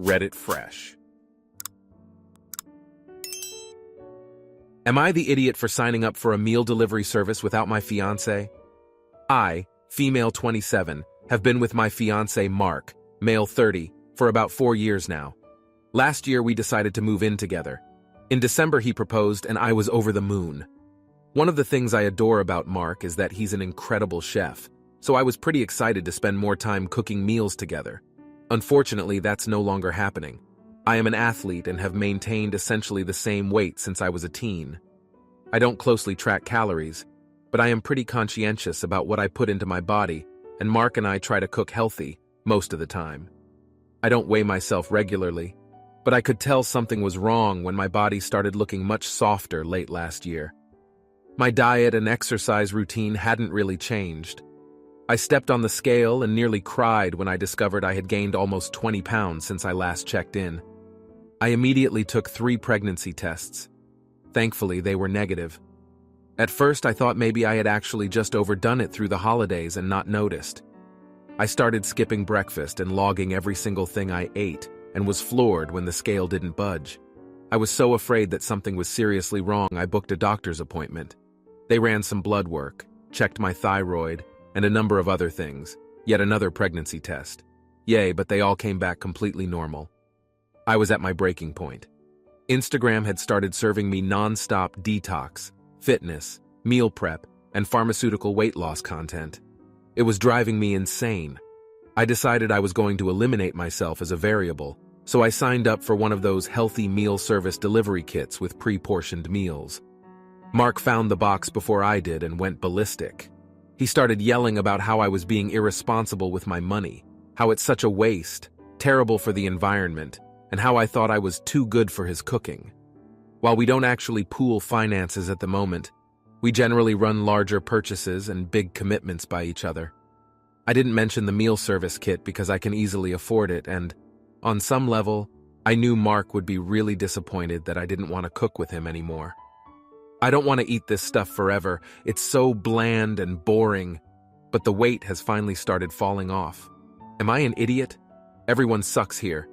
Reddit fresh. Am I the idiot for signing up for a meal delivery service without my fiancé? I, female 27, have been with my fiancé Mark, male 30, for about 4 years now. Last year we decided to move in together. In December he proposed and I was over the moon. One of the things I adore about Mark is that he's an incredible chef, so I was pretty excited to spend more time cooking meals together. Unfortunately, that's no longer happening. I am an athlete and have maintained essentially the same weight since I was a teen. I don't closely track calories, but I am pretty conscientious about what I put into my body, and Mark and I try to cook healthy most of the time. I don't weigh myself regularly, but I could tell something was wrong when my body started looking much softer late last year. My diet and exercise routine hadn't really changed. I stepped on the scale and nearly cried when I discovered I had gained almost 20 pounds since I last checked in. I immediately took 3 pregnancy tests. Thankfully, they were negative. At first, I thought maybe I had actually just overdone it through the holidays and not noticed. I started skipping breakfast and logging every single thing I ate and was floored when the scale didn't budge. I was so afraid that something was seriously wrong I booked a doctor's appointment. They ran some blood work, checked my thyroid, and a number of other things, yet another pregnancy test. Yay, but they all came back completely normal. I was at my breaking point. Instagram had started serving me non-stop detox, fitness, meal prep, and pharmaceutical weight loss content. It was driving me insane. I decided I was going to eliminate myself as a variable, so I signed up for one of those healthy meal service delivery kits with pre-portioned meals. Mark found the box before I did and went ballistic. He started yelling about how I was being irresponsible with my money, how it's such a waste, terrible for the environment, and how I thought I was too good for his cooking. While we don't actually pool finances at the moment, we generally run larger purchases and big commitments by each other. I didn't mention the meal service kit because I can easily afford it, and, on some level, I knew Mark would be really disappointed that I didn't want to cook with him anymore. I don't want to eat this stuff forever, it's so bland and boring, but the weight has finally started falling off. Am I an idiot? Everyone sucks here.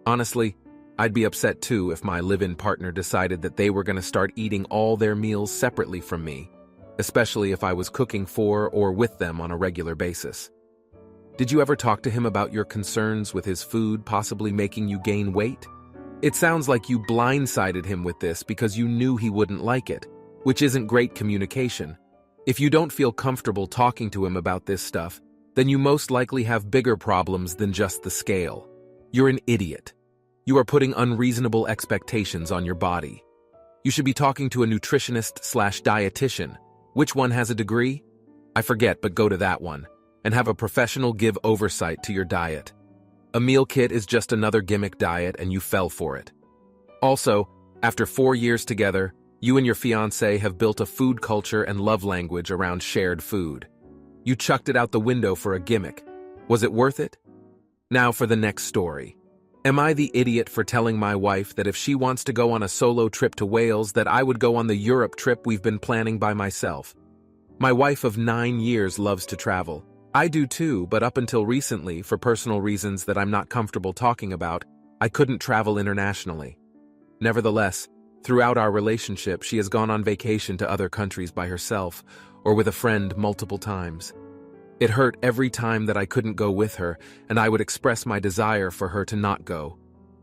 Honestly, I'd be upset too if my live-in partner decided that they were going to start eating all their meals separately from me, especially if I was cooking for or with them on a regular basis. Did you ever talk to him about your concerns with his food possibly making you gain weight? It sounds like you blindsided him with this because you knew he wouldn't like it, which isn't great communication. If you don't feel comfortable talking to him about this stuff, then you most likely have bigger problems than just the scale. You're an idiot. You are putting unreasonable expectations on your body. You should be talking to a nutritionist/dietitian. Which one has a degree? I forget, but go to that one, and have a professional give oversight to your diet. A meal kit is just another gimmick diet and you fell for it. Also, after 4 years together, you and your fiancé have built a food culture and love language around shared food. You chucked it out the window for a gimmick. Was it worth it? Now for the next story. Am I the idiot for telling my wife that if she wants to go on a solo trip to Wales that I would go on the Europe trip we've been planning by myself? My wife of 9 years loves to travel. I do too, but up until recently, for personal reasons that I'm not comfortable talking about, I couldn't travel internationally. Nevertheless, throughout our relationship, she has gone on vacation to other countries by herself or with a friend multiple times. It hurt every time that I couldn't go with her, and I would express my desire for her to not go,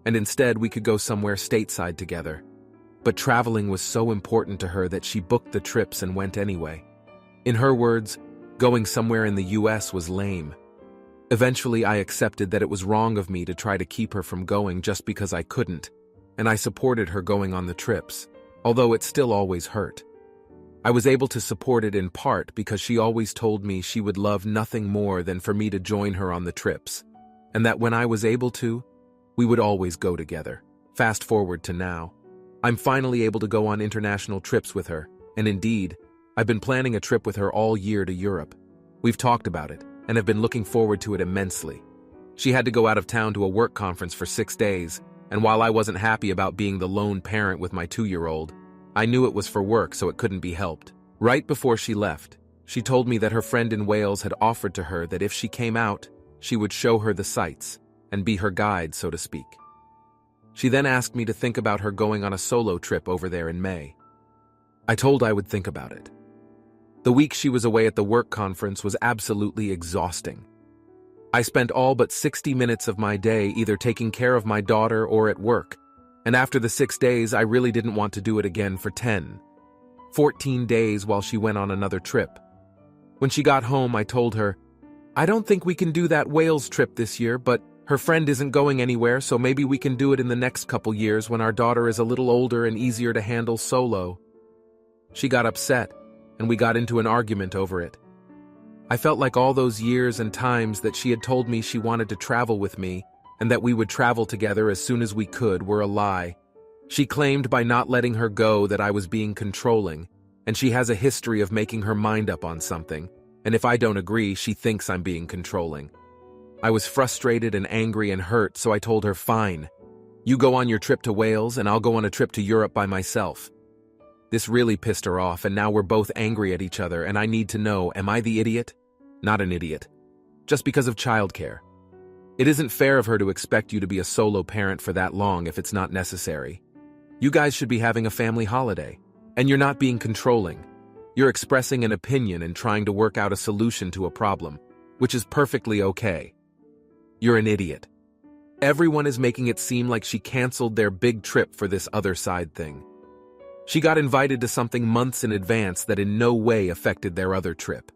and instead we could go somewhere stateside together. But traveling was so important to her that she booked the trips and went anyway. In her words, going somewhere in the US was lame. Eventually, I accepted that it was wrong of me to try to keep her from going just because I couldn't, and I supported her going on the trips, although it still always hurt. I was able to support it in part because she always told me she would love nothing more than for me to join her on the trips, and that when I was able to, we would always go together. Fast forward to now. I'm finally able to go on international trips with her, and indeed, I've been planning a trip with her all year to Europe. We've talked about it, and have been looking forward to it immensely. She had to go out of town to a work conference for 6 days, and while I wasn't happy about being the lone parent with my 2-year-old, I knew it was for work, so it couldn't be helped. Right before she left, she told me that her friend in Wales had offered to her that if she came out, she would show her the sights and be her guide, so to speak. She then asked me to think about her going on a solo trip over there in May. I told I would think about it. The week she was away at the work conference was absolutely exhausting. I spent all but 60 minutes of my day either taking care of my daughter or at work, and after the 6 days I really didn't want to do it again for 14 days while she went on another trip. When she got home, I told her, I don't think we can do that Wales trip this year, but her friend isn't going anywhere, so maybe we can do it in the next couple years when our daughter is a little older and easier to handle solo. She got upset, and we got into an argument over it. I felt like all those years and times that she had told me she wanted to travel with me and that we would travel together as soon as we could were a lie. She claimed by not letting her go that I was being controlling, and she has a history of making her mind up on something, and if I don't agree, she thinks I'm being controlling. I was frustrated and angry and hurt, so I told her, fine. You go on your trip to Wales and I'll go on a trip to Europe by myself. This really pissed her off, and now we're both angry at each other, and I need to know, am I the idiot? Not an idiot. Just because of childcare. It isn't fair of her to expect you to be a solo parent for that long if it's not necessary. You guys should be having a family holiday, and you're not being controlling. You're expressing an opinion and trying to work out a solution to a problem, which is perfectly okay. You're an idiot. Everyone is making it seem like she canceled their big trip for this other side thing. She got invited to something months in advance that in no way affected their other trip.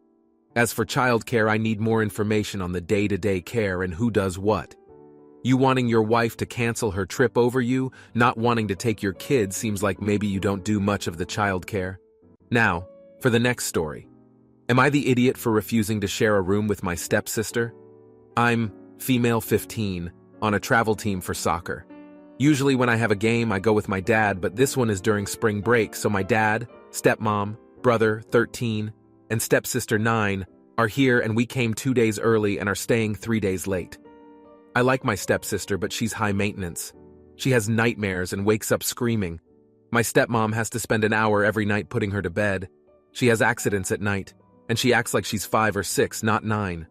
As for childcare, I need more information on the day-to-day care and who does what. You wanting your wife to cancel her trip over you, not wanting to take your kids seems like maybe you don't do much of the childcare. Now, for the next story. Am I the idiot for refusing to share a room with my stepsister? I'm female 15, on a travel team for soccer. Usually when I have a game, I go with my dad, but this one is during spring break, so my dad, stepmom, brother, 13, and stepsister, 9, are here, and we came 2 days early and are staying 3 days late. I like my stepsister, but she's high maintenance. She has nightmares and wakes up screaming. My stepmom has to spend an hour every night putting her to bed. She has accidents at night, and she acts like she's 5 or 6, not 9.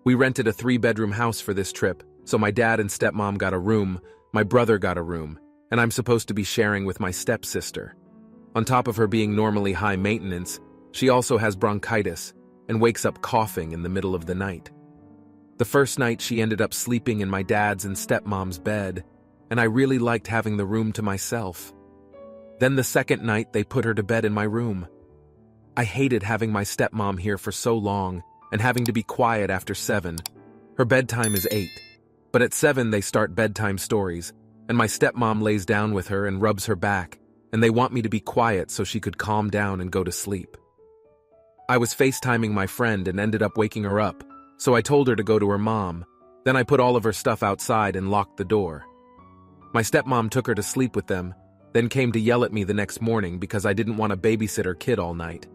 We rented a 3-bedroom house for this trip, so my dad and stepmom got a room, my brother got a room, and I'm supposed to be sharing with my stepsister. On top of her being normally high maintenance, she also has bronchitis and wakes up coughing in the middle of the night. The first night she ended up sleeping in my dad's and stepmom's bed, and I really liked having the room to myself. Then the second night they put her to bed in my room. I hated having my stepmom here for so long and having to be quiet after 7. Her bedtime is 8. But at 7 they start bedtime stories, and my stepmom lays down with her and rubs her back, and they want me to be quiet so she could calm down and go to sleep. I was FaceTiming my friend and ended up waking her up, so I told her to go to her mom. Then I put all of her stuff outside and locked the door. My stepmom took her to sleep with them, then came to yell at me the next morning because I didn't want to babysit her kid all night.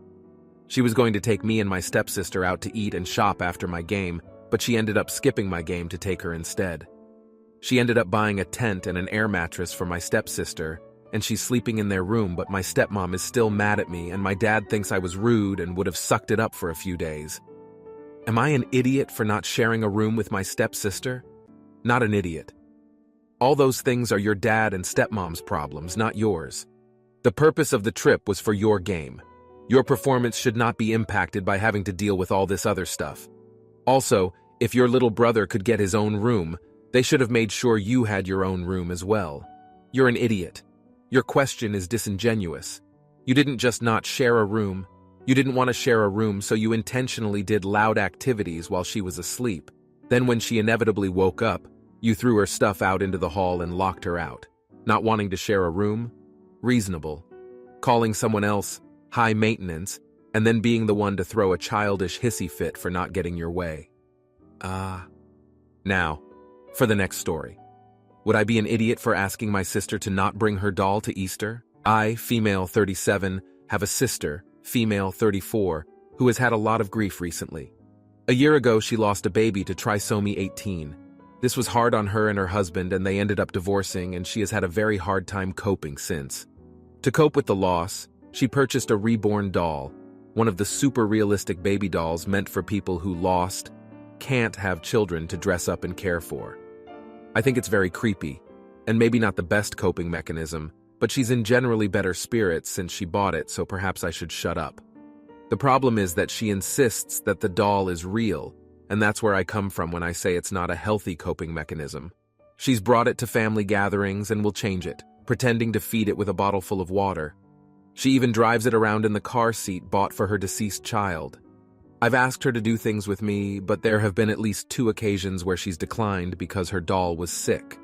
She was going to take me and my stepsister out to eat and shop after my game, but she ended up skipping my game to take her instead. She ended up buying a tent and an air mattress for my stepsister, and she's sleeping in their room, but my stepmom is still mad at me, and my dad thinks I was rude and would have sucked it up for a few days. Am I an idiot for not sharing a room with my stepsister? Not an idiot. All those things are your dad and stepmom's problems, not yours. The purpose of the trip was for your game. Your performance should not be impacted by having to deal with all this other stuff. Also, if your little brother could get his own room, they should have made sure you had your own room as well. You're an idiot. Your question is disingenuous. You didn't just not share a room. You didn't want to share a room, so you intentionally did loud activities while she was asleep. Then when she inevitably woke up, you threw her stuff out into the hall and locked her out. Not wanting to share a room? Reasonable. Calling someone else high maintenance, and then being the one to throw a childish hissy fit for not getting your way. Now, for the next story. Would I be an idiot for asking my sister to not bring her doll to Easter? I, female 37, have a sister, female 34, who has had a lot of grief recently. A year ago, she lost a baby to trisomy 18. This was hard on her and her husband, and they ended up divorcing, and she has had a very hard time coping since. To cope with the loss, she purchased a reborn doll, one of the super realistic baby dolls meant for people who can't have children to dress up and care for. I think it's very creepy. and maybe not the best coping mechanism, but she's in generally better spirits since she bought it, so perhaps I should shut up. The problem is that she insists that the doll is real, and that's where I come from when I say it's not a healthy coping mechanism. She's brought it to family gatherings and will change it, pretending to feed it with a bottle full of water. She even drives it around in the car seat bought for her deceased child. I've asked her to do things with me, but there have been at least 2 occasions where she's declined because her doll was sick.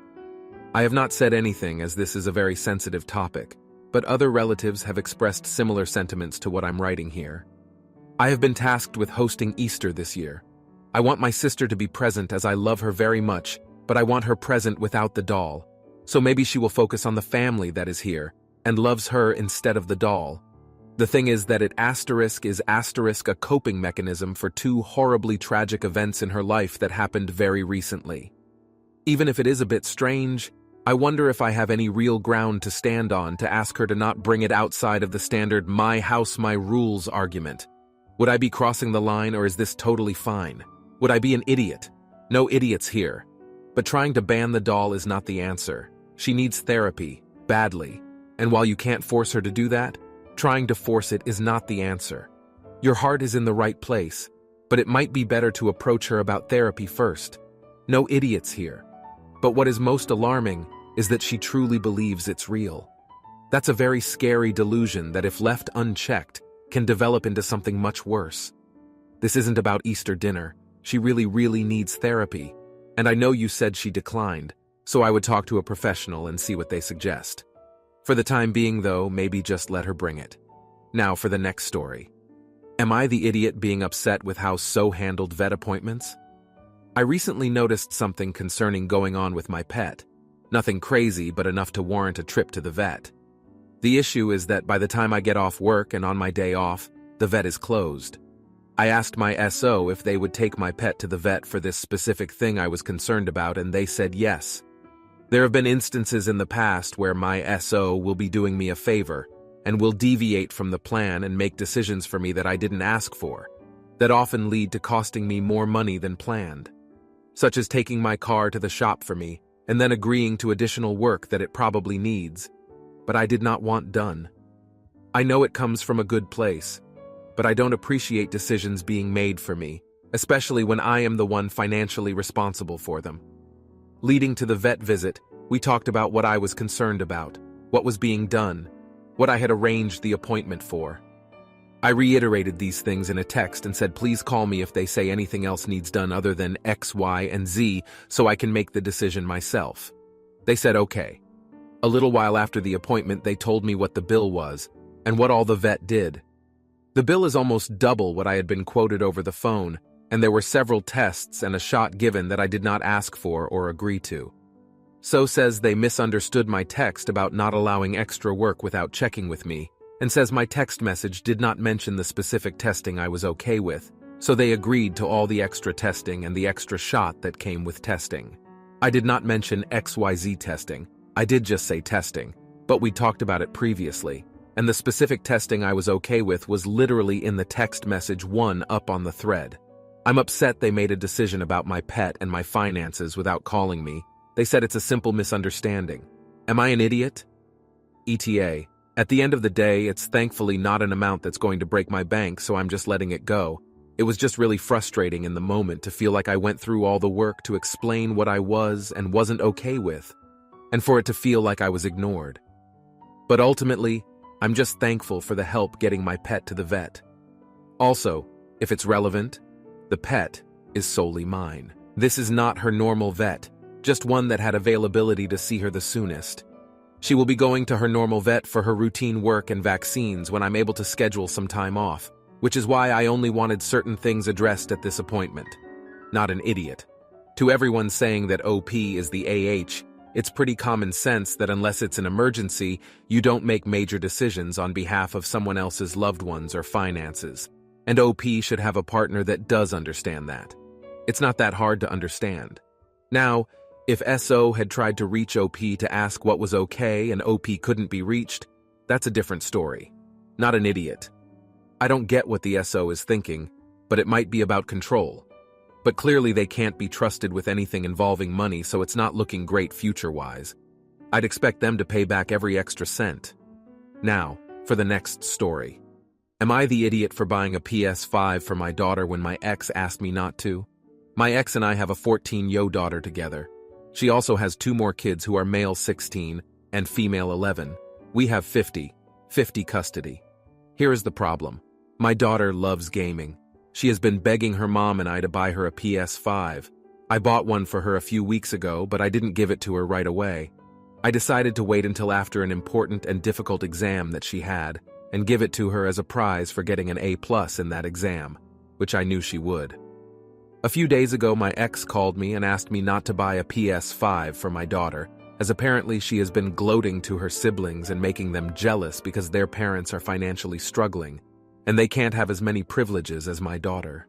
I have not said anything as this is a very sensitive topic, but other relatives have expressed similar sentiments to what I'm writing here. I have been tasked with hosting Easter this year. I want my sister to be present as I love her very much, but I want her present without the doll. So maybe she will focus on the family that is here and loves her instead of the doll. The thing is that it is a coping mechanism for 2 horribly tragic events in her life that happened very recently. Even if it is a bit strange, I wonder if I have any real ground to stand on to ask her to not bring it outside of the standard my house, my rules argument. Would I be crossing the line, or is this totally fine? Would I be an idiot? No idiots here. But trying to ban the doll is not the answer. She needs therapy, badly. And while you can't force her to do that, trying to force it is not the answer. Your heart is in the right place, but it might be better to approach her about therapy first. No idiots here. But what is most alarming is that she truly believes it's real. That's a very scary delusion that, if left unchecked, can develop into something much worse. This isn't about Easter dinner. She really needs therapy. And I know you said she declined, so I would talk to a professional and see what they suggest. For the time being, though, maybe just let her bring it. Now for the next story. Am I the idiot being upset with how So handled vet appointments? I recently noticed something concerning going on with my pet. Nothing crazy, but enough to warrant a trip to the vet. The issue is that by the time I get off work and on my day off, the vet is closed. I asked my SO if they would take my pet to the vet for this specific thing I was concerned about, and they said yes. There have been instances in the past where my SO will be doing me a favor and will deviate from the plan and make decisions for me that I didn't ask for, that often lead to costing me more money than planned, such as taking my car to the shop for me and then agreeing to additional work that it probably needs, but I did not want done. I know it comes from a good place, but I don't appreciate decisions being made for me, especially when I am the one financially responsible for them. Leading to the vet visit, we talked about what I was concerned about, what was being done, what I had arranged the appointment for. I reiterated these things in a text and said please call me if they say anything else needs done other than X, Y, and Z so I can make the decision myself. They said okay. A little while after the appointment, they told me what the bill was and what all the vet did. The bill is almost double what I had been quoted over the phone, and there were several tests and a shot given that I did not ask for or agree to. So says they misunderstood my text about not allowing extra work without checking with me, and says my text message did not mention the specific testing I was okay with, so they agreed to all the extra testing and the extra shot that came with testing. I did not mention XYZ testing. I did just say testing, but we talked about it previously, and the specific testing I was okay with was literally in the text message 1 up on the thread. I'm upset they made a decision about my pet and my finances without calling me. They said it's a simple misunderstanding. Am I an idiot? ETA. At the end of the day, it's thankfully not an amount that's going to break my bank, so I'm just letting it go. It was just really frustrating in the moment to feel like I went through all the work to explain what I was and wasn't okay with, and for it to feel like I was ignored. But ultimately, I'm just thankful for the help getting my pet to the vet. Also, if it's relevant, the pet is solely mine. This is not her normal vet, just one that had availability to see her the soonest. She will be going to her normal vet for her routine work and vaccines when I'm able to schedule some time off, which is why I only wanted certain things addressed at this appointment. Not an idiot. To everyone saying that OP is the AH, it's pretty common sense that unless it's an emergency, you don't make major decisions on behalf of someone else's loved ones or finances. And OP should have a partner that does understand that. It's not that hard to understand. Now, if SO had tried to reach OP to ask what was okay and OP couldn't be reached, that's a different story. Not an idiot. I don't get what the SO is thinking, but it might be about control. But clearly they can't be trusted with anything involving money, so it's not looking great future-wise. I'd expect them to pay back every extra cent. Now, for the next story. Am I the idiot for buying a PS5 for my daughter when my ex asked me not to? My ex and I have a 14-year daughter together. She also has 2 more kids who are male 16 and female 11. We have 50-50 custody. Here is the problem. My daughter loves gaming. She has been begging her mom and I to buy her a PS5. I bought one for her a few weeks ago, but I didn't give it to her right away. I decided to wait until after an important and difficult exam that she had, and give it to her as a prize for getting an A+ in that exam, which I knew she would. A few days ago, my ex called me and asked me not to buy a PS5 for my daughter, as apparently she has been gloating to her siblings and making them jealous because their parents are financially struggling, and they can't have as many privileges as my daughter.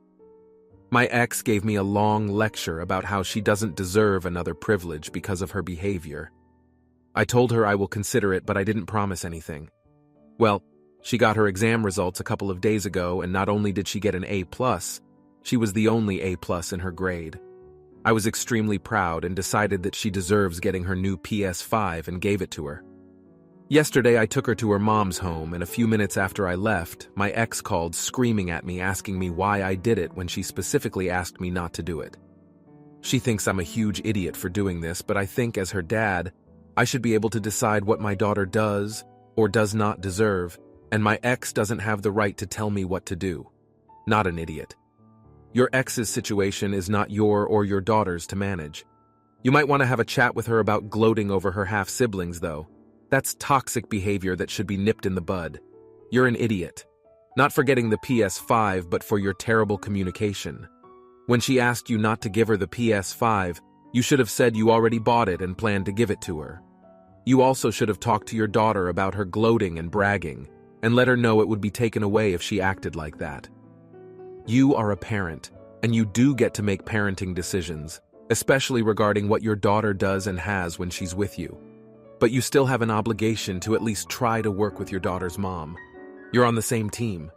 My ex gave me a long lecture about how she doesn't deserve another privilege because of her behavior. I told her I will consider it, but I didn't promise anything. Well, she got her exam results a couple of days ago, and not only did she get an A+, she was the only A+ in her grade. I was extremely proud and decided that she deserves getting her new PS5 and gave it to her. Yesterday, I took her to her mom's home, and a few minutes after I left, my ex called screaming at me, asking me why I did it when she specifically asked me not to do it. She thinks I'm a huge idiot for doing this, but I think as her dad, I should be able to decide what my daughter does or does not deserve, and my ex doesn't have the right to tell me what to do. Not an idiot. Your ex's situation is not your or your daughter's to manage. You might want to have a chat with her about gloating over her half-siblings, though. That's toxic behavior that should be nipped in the bud. You're an idiot. Not for getting the PS5, but for your terrible communication. When she asked you not to give her the PS5, you should have said you already bought it and planned to give it to her. You also should have talked to your daughter about her gloating and bragging, and let her know it would be taken away if she acted like that. You are a parent, and you do get to make parenting decisions, especially regarding what your daughter does and has when she's with you. But you still have an obligation to at least try to work with your daughter's mom. You're on the same team.